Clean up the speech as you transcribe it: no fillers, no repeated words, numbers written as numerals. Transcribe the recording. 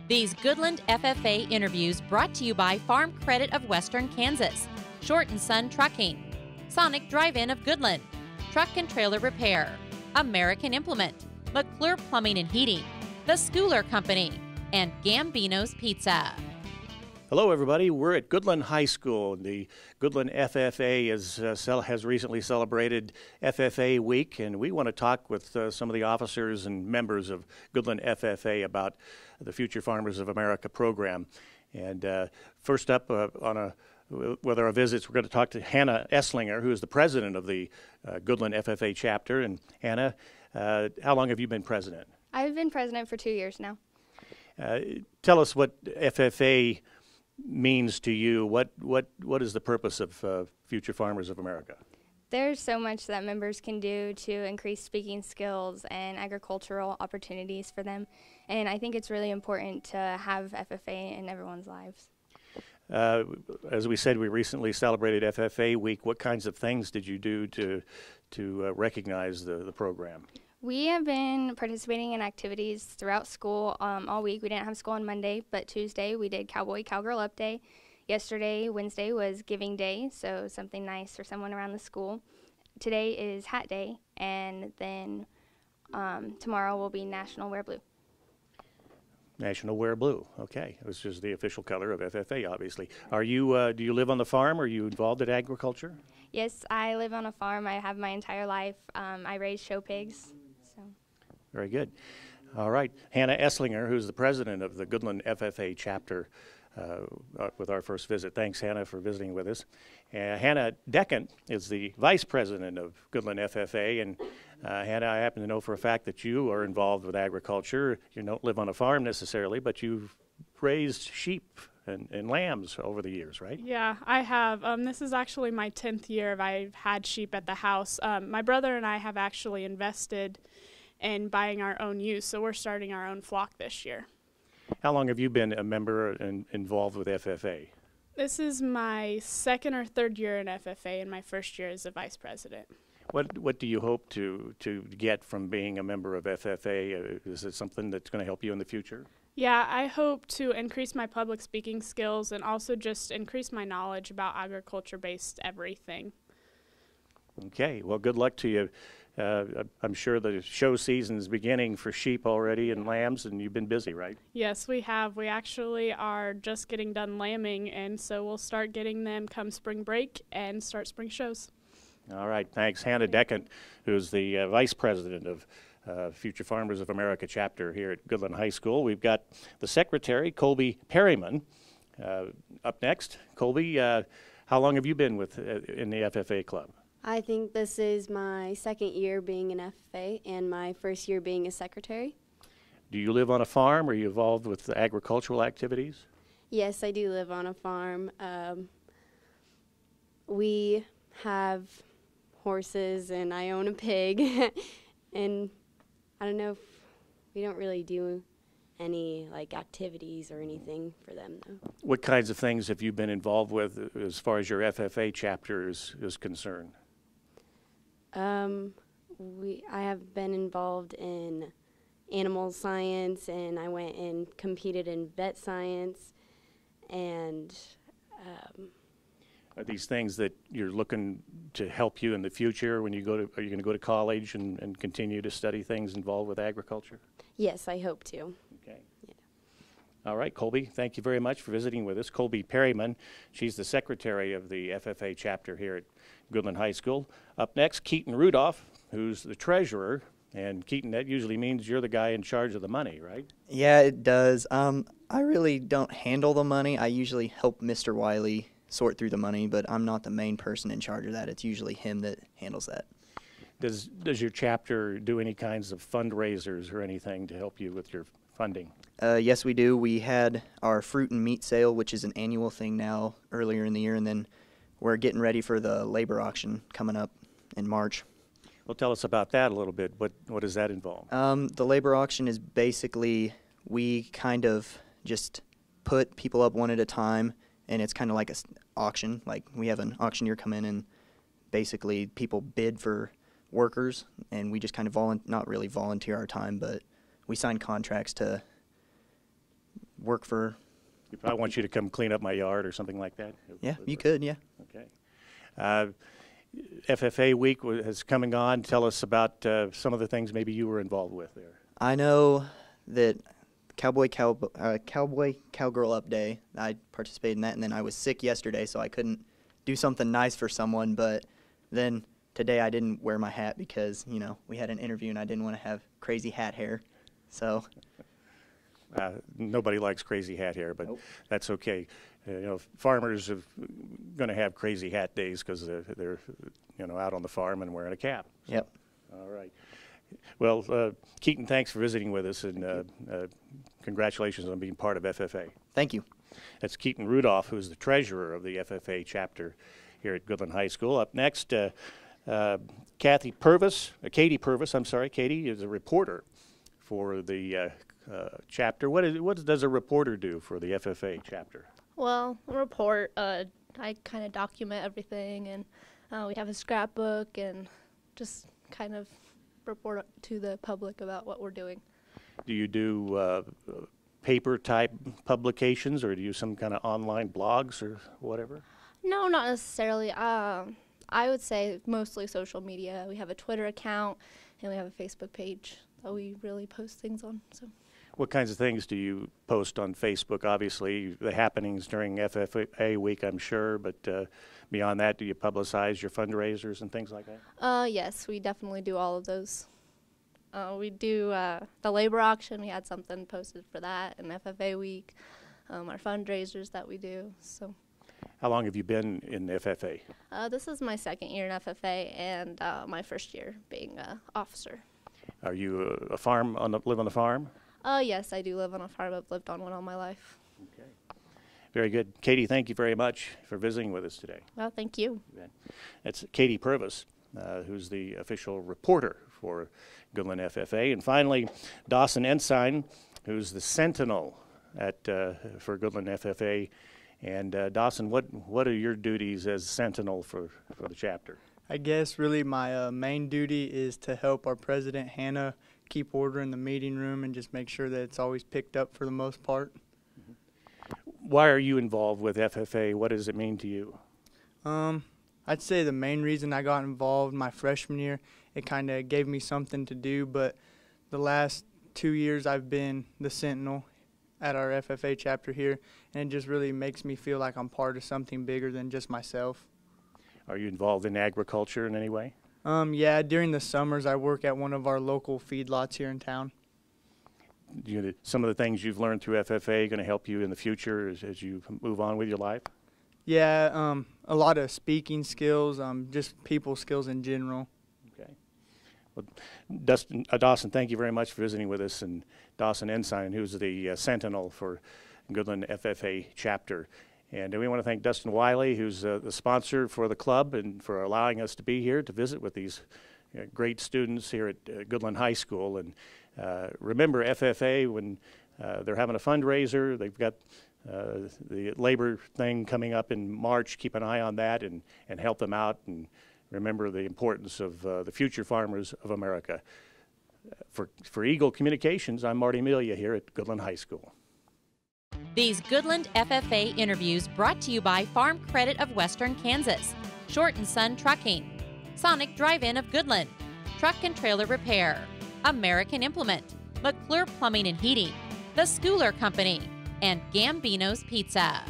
These Goodland FFA interviews brought to you by Farm Credit of Western Kansas, Short and Son Trucking, Sonic Drive-In of Goodland, Truck and Trailer Repair, American Implement, McClure Plumbing and Heating, The Schooler Company, and Gambino's Pizza. Hello, everybody. We're at Goodland High School. The Goodland FFA has recently celebrated FFA Week, and we want to talk with some of the officers and members of Goodland FFA about the Future Farmers of America program. And first up with our visits, we're going to talk to Hannah Esslinger, who is the president of the Goodland FFA chapter. And Hannah, how long have you been president? I've been president for 2 years now. Tell us what FFA means to you. What is the purpose of Future Farmers of America? There's so much that members can do to increase speaking skills and agricultural opportunities for them, and I think it's really important to have FFA in everyone's lives. As we said, we recently celebrated FFA Week. What kinds of things did you do to recognize the program? We have been participating in activities throughout school all week. We didn't have school on Monday, but Tuesday we did Cowboy Cowgirl Up Day. Yesterday, Wednesday, was Giving Day, so something nice for someone around the school. Today is Hat Day, and then tomorrow will be National Wear Blue. National Wear Blue, okay. This is the official color of FFA, obviously. Are you, do you live on the farm? Are you involved in agriculture? Yes, I live on a farm. I have my entire life. I raise show pigs. Very good. All right. Hannah Esslinger, who's the president of the Goodland FFA chapter, with our first visit. Thanks, Hannah, for visiting with us. Hannah Deccan is the vice president of Goodland FFA. And Hannah, I happen to know for a fact that you are involved with agriculture. You don't live on a farm necessarily, but you've raised sheep and lambs over the years, right? Yeah, I have. This is actually my 10th year I've had sheep at the house. My brother and I have actually invested in buying our own ewes, so we're starting our own flock this year. How long have you been a member and involved with FFA? This is my second or third year in FFA, and my first year as a vice president. What do you hope to get from being a member of FFA? Is it something that's going to help you in the future? Yeah, I hope to increase my public speaking skills and also just increase my knowledge about agriculture-based everything. Okay, well, good luck to you. I'm sure the show season is beginning for sheep already and lambs, and you've been busy, right? Yes, we have. We actually are just getting done lambing, and so we'll start getting them come spring break and start spring shows. All right, thanks. Hannah Deccan, who's the vice president of Future Farmers of America chapter here at Goodland High School. We've got the secretary, Colby Perryman, up next. Colby, how long have you been in the FFA club? I think this is my second year being an FFA and my first year being a secretary. Do you live on a farm? Are you involved with the agricultural activities? Yes, I do live on a farm. We have horses and I own a pig. And I don't know if we don't really do any activities or anything for them though. What kinds of things have you been involved with as far as your FFA chapter is concerned? I have been involved in animal science, and I went and competed in vet science, and are these things that you're looking to help you in the future when you go to, are you going to go to college and continue to study things involved with agriculture? Yes, I hope to. Okay. Yeah. All right, Colby, thank you very much for visiting with us. Colby Perryman, she's the secretary of the FFA chapter here at Goodland High School. Up next, Keaton Rudolph, who's the treasurer. And Keaton, that usually means you're the guy in charge of the money, right? Yeah, it does. I really don't handle the money. I usually help Mr. Wiley sort through the money, but I'm not the main person in charge of that. It's usually him that handles that. Does your chapter do any kinds of fundraisers or anything to help you with your funding? Yes, we do. We had our fruit and meat sale, which is an annual thing now, earlier in the year, and then we're getting ready for the labor auction coming up in March. Well, tell us about that a little bit. What does that involve? The labor auction is basically we kind of just put people up one at a time, and it's kind of like an auction. Like we have an auctioneer come in, and basically people bid for workers, and we just kind of not really volunteer our time, but we sign contracts to work for. If I want you to come clean up my yard or something like that. Yeah, you could. Yeah. Okay. FFA week is coming on. Tell us about some of the things maybe you were involved with there. I know that Cowboy Cowgirl Up Day, I participated in that, and then I was sick yesterday, so I couldn't do something nice for someone. But then today I didn't wear my hat because, you know, we had an interview and I didn't want to have crazy hat hair. So nobody likes crazy hat hair, but Nope. That's okay. You know, farmers are going to have crazy hat days because they're you know, out on the farm and wearing a cap. So, yep. all right. Well, Keaton, thanks for visiting with us, and congratulations on being part of FFA. Thank you. That's Keaton Rudolph, who's the treasurer of the FFA chapter here at Goodland High School. Up next, Katie Purvis, I'm sorry. Katie is a reporter for the chapter. What does a reporter do for the FFA chapter? Well, a report, I kind of document everything, and we have a scrapbook and just kind of report to the public about what we're doing. Do you do paper-type publications, or do you some kind of online blogs or whatever? No, not necessarily. I would say mostly social media. We have a Twitter account, and we have a Facebook page that we really post things on. So. What kinds of things do you post on Facebook? Obviously, the happenings during FFA week, I'm sure, but beyond that, do you publicize your fundraisers and things like that? Yes, we definitely do all of those. We do the labor auction. We had something posted for that, and FFA week, our fundraisers that we do. So. How long have you been in FFA? This is my second year in FFA, and my first year being an officer. Are you live on the farm? Yes, I do live on a farm. I've lived on one all my life. Okay. Very good. Katie, thank you very much for visiting with us today. Well, thank you. That's Katie Purvis, who's the official reporter for Goodland FFA. And finally, Dawson Ensign, who's the sentinel for Goodland FFA. And Dawson, what are your duties as sentinel for the chapter? I guess really my main duty is to help our president, Hannah, keep order in the meeting room and just make sure that it's always picked up for the most part. Why are you involved with FFA? What does it mean to you? I'd say the main reason I got involved my freshman year, it kind of gave me something to do, but the last 2 years I've been the sentinel at our FFA chapter here, and it just really makes me feel like I'm part of something bigger than just myself. Are you involved in agriculture in any way? Yeah, during the summers I work at one of our local feedlots here in town. Some of the things you've learned through FFA going to help you in the future as you move on with your life? Yeah, a lot of speaking skills, just people skills in general. Okay. Well, Dawson, thank you very much for visiting with us, and Dawson Ensign, who's the sentinel for Goodland FFA chapter. And we want to thank Dustin Wiley, who's the sponsor for the club, and for allowing us to be here to visit with these great students here at Goodland High School. And remember, FFA, when they're having a fundraiser, they've got the labor thing coming up in March. Keep an eye on that and help them out. And remember the importance of the future farmers of America. For Eagle Communications, I'm Marty Amelia here at Goodland High School. These Goodland FFA interviews brought to you by Farm Credit of Western Kansas, Short and Son Trucking, Sonic Drive-In of Goodland, Truck and Trailer Repair, American Implement, McClure Plumbing and Heating, The Schooler Company, and Gambino's Pizza.